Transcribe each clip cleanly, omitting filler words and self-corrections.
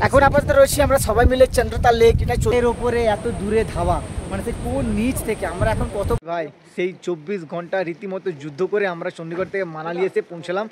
এখন আপাতত রয়েছি আমরা সবাই মিলে চন্দ্রতাল লেক, এটা চোখের ওপরে এত দূরে ধাবা, মানে সে কোন নিচ থেকে আমরা এখন কত ভাই সেই 24 ঘন্টা রীতিমতো যুদ্ধ করে আমরা চণ্ডীগড় থেকে মানালি এসে পৌঁছলাম।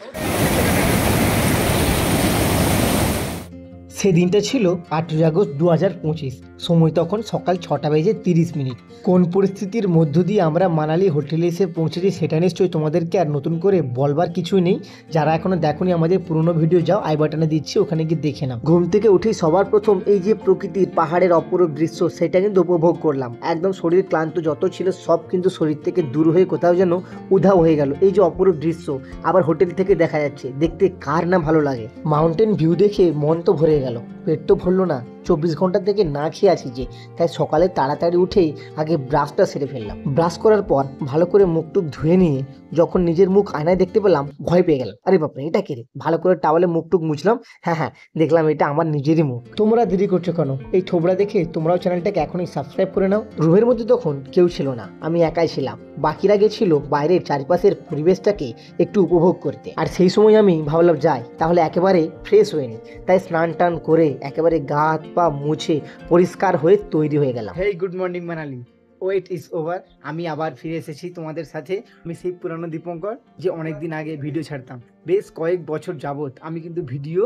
সেদিনটা ছিল 8ই আগস্ট 2025, সময় তখন সকাল 6:30। কোন পরিস্থিতির মধ্য দিয়ে আমরা মানালি হোটেলে এসে পৌঁছেছি সেটা নিশ্চয়ই তোমাদেরকে আর নতুন করে বলবার কিছুই নেই। যারা এখনো দেখোনি আমাদের পুরনো ভিডিও যাও, আই বাটনে দিচ্ছি, ওখানে গিয়ে দেখে নাও। ঘুম থেকে উঠেই সবার প্রথম এই যে প্রকৃতির পাহাড়ের অপরূপ দৃশ্য সেটা কিন্তু উপভোগ করলাম। একদম শরীর ক্লান্ত যত ছিল সব কিন্তু শরীর থেকে দূর হয়ে কোথাও যেন উধাও হয়ে গেল। এই যে অপরূপ দৃশ্য আবার হোটেল থেকে দেখা যাচ্ছে, দেখতে কার না ভালো লাগে। মাউন্টেন ভিউ দেখে মন তো ভরে গেল, পেট তো ভরলো না। 24 ঘন্টা থেকে না খেয়ে আছি যে, তাই সকালে তাড়াতাড়ি উঠেই আগে ব্রাশটা সেরে ফেললাম। ব্রাশ করার পর ভালো করে মুখ টুক ধুয়ে নিয়ে যখন নিজের মুখ আয়নায় দেখতে পেলাম ভয় পেয়ে গেলাম। আরে বাপরে, এটা কে রে? ভালো করে টাওয়ালে মুখ টুক মুছলাম, হ্যাঁ দেখলাম এটা আমার নিজেরই মুখ। তোমরা দেরি করছো কেন? এই থোবড়া দেখে তোমরাও চ্যানেলটাকে এখনই সাবস্ক্রাইব করে নাও। রুমের মধ্যে তখন কেউ ছিল না, আমি একাই ছিলাম। বাকিরা গেছিল বাইরের চারপাশের পরিবেশটাকে একটু উপভোগ করতে, আর সেই সময় আমি ভাবলাম যাই তাহলে একেবারে ফ্রেশ হয়ে নি। তাই স্নান টান করে একেবারে গা হাত পা মুছে পরিষ্কার হয়ে তৈরি হয়ে গেলাম। Hey, good morning Manali, wait is over. আমি আবার ফিরে এসেছি তোমাদের সাথে। আমি সেই পুরানো দীপঙ্কর যে অনেকদিন আগে ভিডিও ছাড়তাম। বেশ কয়েক বছর যাবত আমি কিন্তু ভিডিও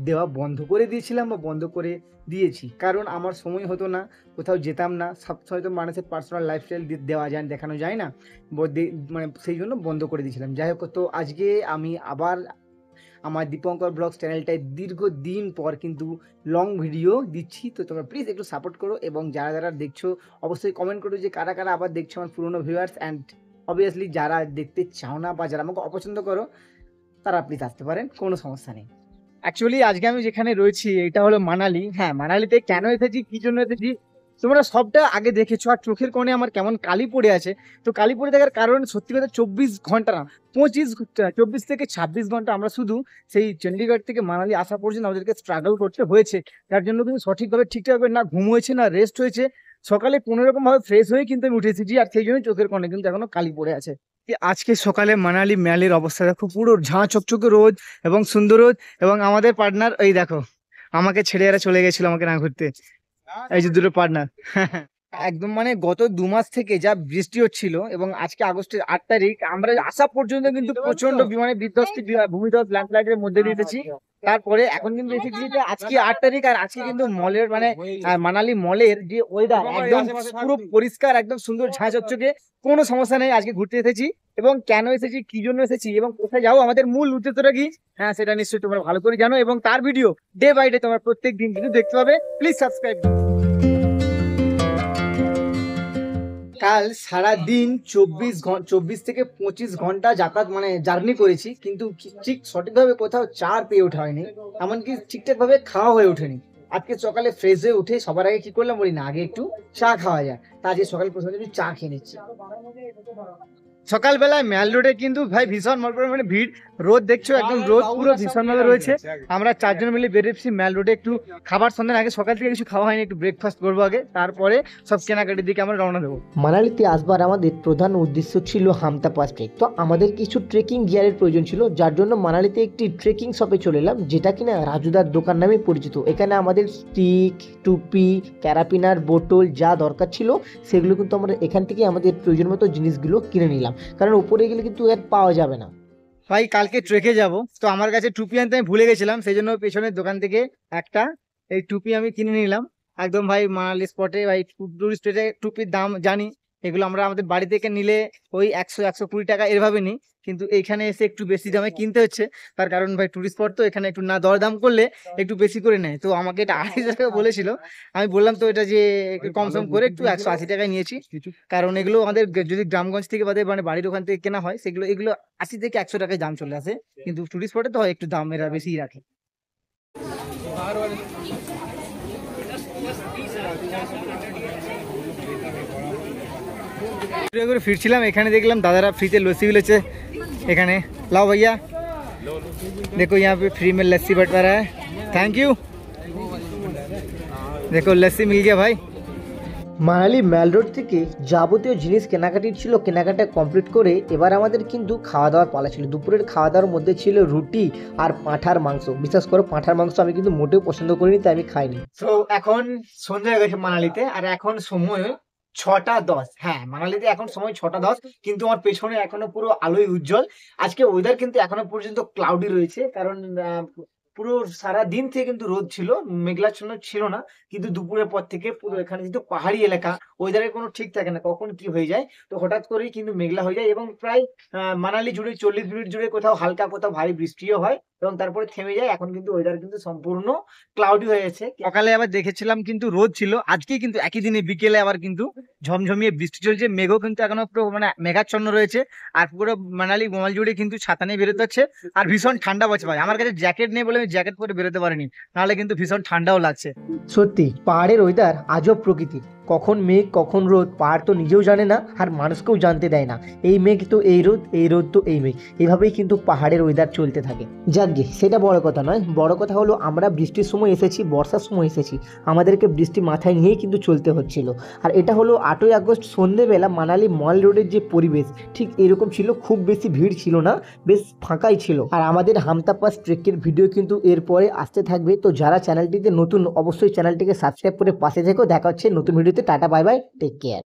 দেওয়া বন্ধ করে দিয়েছিলাম বা বন্ধ করে দিয়েছি, কারণ আমার সময় হতো না, কোথাও যেতাম না। সব হয়তো মানুষের পার্সোনাল লাইফস্টাইল দেওয়া যায়, দেখানো যায় না, মানে সেই জন্য বন্ধ করে দিয়েছিলাম। যাই হোক, তো আজকে আমি আবার আমার দীপঙ্কর ব্লগস চ্যানেলটায় দীর্ঘদিন পর কিন্তু লং ভিডিও দিচ্ছি। তো তোমরা প্লিজ একটু সাপোর্ট করো, এবং যারা যারা দেখছো অবশ্যই কমেন্ট করো যে কারা কারা আবার দেখছো আমার পুরোনো ভিউয়ার্স। অ্যান্ড অবভিয়াসলি যারা দেখতে চাও না বা যারা আমাকে অপছন্দ করো তারা প্লিজ আসতে পারেন, কোনো সমস্যা নেই। অ্যাকচুয়ালি আজকে আমি যেখানে রয়েছি এটা হলো মানালি। হ্যাঁ, মানালিতে কেন এসেছি, কি জন্য এসেছি তোমরা সবটা আগে দেখেছো। আর চোখের কোণে আমার কেমন কালি পড়ে আছে, তো কালি পড়ে থাকার কারণ সত্যি কথা 24 ঘন্টা না, 24 থেকে 26 ঘন্টা আমরা শুধু সেই চণ্ডীগড় থেকে মানালি আসা পর্যন্ত আমাদেরকে স্ট্রাগল করতে হয়েছে। যার জন্য কিন্তু সঠিকভাবে ঠিকঠাকভাবে না ঘুম হয়েছে না রেস্ট হয়েছে। সকালে কোনোরকম ভাবে ফ্রেশ হয়ে কিন্তু আমি উঠে এসেছি, আর সেই জন্য চোখের কোণে কিন্তু এখনো কালি পড়ে আছে। আজকে সকালে মানালি ম্যালের অবস্থা দেখো, পুরো ঝাঁ চকচকে রোদ এবং সুন্দর রোদ। এবং আমাদের পার্টনার এই দেখো, আমাকে ছেড়ে এরা চলে গেছিল আমাকে না ঘুরতে। এই যে দুটো পার্টনার একদম মানে গত 2 মাস থেকে যা বৃষ্টি হচ্ছিল, এবং আজকে আগস্টের 8 তারিখ আমরা আসা পর্যন্ত কিন্তু প্রচন্ড মানে বিধ্বস্তি ভূমিধস ল্যান্ডস্লাইডের মধ্যে দিয়েছি। তারপরে এখন কিন্তু এসেছি যে আজকে 8 তারিখ, আর আজকে কিন্তু মলের মানে মানালি মলের যে ওয়েদার একদম পুরো পরিষ্কার, একদম সুন্দর ঝাঁ চকচকে, কোনো সমস্যা নেই। আজকে ঘুরতে এসেছি, এবং কেন এসেছি, কি জন্য এসেছি, এবং কোথায় যাবো, আমাদের মূল উদ্দেশ্যটা কি, হ্যাঁ সেটা নিশ্চয়ই তোমরা ভালো করে জানো, এবং তার ভিডিও ডে বাই ডে তোমরা প্রত্যেক দিন কিন্তু দেখতে পাবে। Please subscribe. কাল সারাদিন 24 থেকে 25 ঘন্টা যাতায়াত মানে জার্নি করেছি, কিন্তু ঠিক সঠিকভাবে কোথাও চার পেয়ে ওঠা হয়নি, এমনকি ঠিকঠাক ভাবে খাওয়া হয়ে ওঠেনি। আজকে সকালে ফ্রেশ হয়ে উঠে সবার আগে কি করলাম বলি না, আগে একটু চা খাওয়া যায়। তা আজকে সকালে প্রথমে একটু চা খেয়ে নিচ্ছি। সকালবেলায় ম্যাল রোডে কিন্তু ভাই ভীষণ মানে ভিড়, রোদ দেখছো একদম, রোদ পুরো ভীষণ ভাবে রয়েছে। আমরা 4 জন মিলে বেরিয়েছি ম্যাল রোডে একটু খাবার সন্ধান। আগে সকাল থেকে কিছু খাওয়া হয়নি, একটু ব্রেকফাস্ট করবো আগে, তারপরে সব কেনাকাটির দিকে আমরা রওনা দেবো। মানালিতে আসবার আমাদের প্রধান উদ্দেশ্য ছিল হামতা পাস ট্রেক। তো আমাদের কিছু ট্রেকিং গিয়ারের প্রয়োজন ছিল, যার জন্য মানালিতে একটি ট্রেকিং শপে চলে এলাম, যেটা কিনা রাজুদার দোকান নামে পরিচিত। এখানে আমাদের স্টিক, টুপি, ক্যারাপিনার বোতল যা দরকার ছিল সেগুলো কিন্তু আমরা এখান থেকে আমাদের প্রয়োজন মতো জিনিসগুলো কিনে নিলাম, কারণ উপরে গেলে কিন্তু এর পাওয়া যাবে না। ভাই কালকে ট্রেকে যাব, তো আমার কাছে টুপি আনতে আমি ভুলে গেছিলাম, সেই জন্য পেছনের দোকান থেকে একটা এই টুপি আমি কিনে নিলাম। একদম ভাই মানালি স্পটে ভাই টুরিস্ট স্পটে টুপির দাম জানি, এগুলো আমরা আমাদের বাড়ি থেকে নিলে ওই 100-120 টাকা এরভাবে নিই, কিন্তু এইখানে এসে একটু বেশি দামে কিনতে হচ্ছে। তার কারণ ভাই টুরিস্ট স্পট তো, এখানে একটু না দরদাম করলে একটু বেশি করে নেয়। তো আমাকে এটা 250 টাকা বলেছিল, আমি বললাম তো এটা যে কম সম করে একটু 180 টাকায় নিয়েছি, কারণ এগুলো আমাদের যদি গ্রামগঞ্জ থেকে মানে বাড়ির ওখান থেকে কেনা হয় সেগুলো এগুলো 80 থেকে 100 টাকায় দাম চলে আসে, কিন্তু টুরিস্ট স্পটে তো হয় একটু দাম এরা বেশিই রাখে। করে ফিরছিলাম, এখানে দেখলাম দাদারা ফ্রিতে লস্যি মিলেছে। এখানে লাও भैया, देखो यहाँ पे फ्री में लस्सी बंट रहा है, थैंक यू। देखो लस्सी मिल गया भाई। মানালি ম্যাল রোড থেকে যাবতীয় জিনিস কেনাকাটির ছিল, কেনাকাটা কমপ্লিট করে এবার আমাদের কিন্তু খাওয়া দাওয়ার পালা ছিল। দুপুরের খাওয়া দাওয়ার মধ্যে ছিল রুটি আর পাঁঠার মাংস। বিশ্বাস করো, পাঁঠার মাংস আমি কিন্তু মোটেও পছন্দ করিনি, তাই আমি খাইনি। তো এখন সন্ধ্যা হয়ে গেছে মানালিতে, আর এখন সময় 6টা 10। হ্যাঁ, মানালিতে এখন সময় 6টা 10, কিন্তু আমার পেছনে এখনো পুরো আলোয় উজ্জ্বল। আজকে ওয়েদার কিন্তু এখনো পর্যন্ত ক্লাউডি রয়েছে, কারণ পুরো সারা দিন থেকে কিন্তু রোদ ছিল, মেঘলাচ্ছন্ন ছিল না। কিন্তু দুপুরের পর থেকে পুরো এখানে যেহেতু পাহাড়ি এলাকা, ওয়েদারের কোনো ঠিক থাকে না, কখন কি হয়ে যায়। তো হঠাৎ করেই কিন্তু মেঘলা হয়ে যায়, এবং প্রায় মানালি জুড়ে 40 মিনিট জুড়ে কোথাও হালকা কোথাও ভারী বৃষ্টিও হয়, এবং তারপরে থেমে যায়। এখন কিন্তু ওয়েদার কিন্তু সম্পূর্ণ ক্লাউডি হয়ে গেছে। সকালে আবার দেখেছিলাম কিন্তু রোদ ছিল, আজকে কিন্তু একই দিনে বিকেলে আবার কিন্তু ঝমঝমিয়ে বৃষ্টি চলছে। মেঘও কিন্তু এখনো পুরো মানে মেঘাচ্ছন্ন রয়েছে, আর পুরো মানালি মোবাইল জুড়ে কিন্তু ছাতা নিয়ে বেরোতে হচ্ছে। আর ভীষণ ঠান্ডা পড়ছে ভাই, আমার কাছে জ্যাকেট নেই বলে আমি জ্যাকেট পরে বেরোতে পারিনি, নাহলে কিন্তু ভীষণ ঠান্ডাও লাগছে। সত্যি পাহাড়ের ওয়েদার আজব প্রকৃতি, কখন মেঘ কখন রোদ পাহাড় তো নিজেও জানে না, আর মানুষকেও জানতে দেয় না। এই মেঘ তো এই রোদ, এই রোদ তো এই মেঘ, এভাবেই কিন্তু পাহাড়ের ওয়েদার চলতে থাকে। যাকগে, সেটা বড় কথা নয়, বড় কথা হলো আমরা বৃষ্টির সময় এসেছি, বর্ষার সময় এসেছি, আমাদেরকে বৃষ্টি মাথায় নিয়েই কিন্তু চলতে হচ্ছিল। আর এটা হলো 8ই আগস্ট সন্ধেবেলা মানালি মল রোডের যে পরিবেশ ঠিক এরকম ছিল, খুব বেশি ভিড় ছিল না, বেশ ফাঁকাই ছিল। আর আমাদের হামতা পাস ট্রেকের ভিডিও কিন্তু এরপরে আসতে থাকবে। তো যারা চ্যানেলটিতে নতুন, অবশ্যই চ্যানেলটিকে সাবস্ক্রাইব করে পাশে থেকো। দেখা হচ্ছে নতুন ভিডিওতে। Tata, bye bye, take care.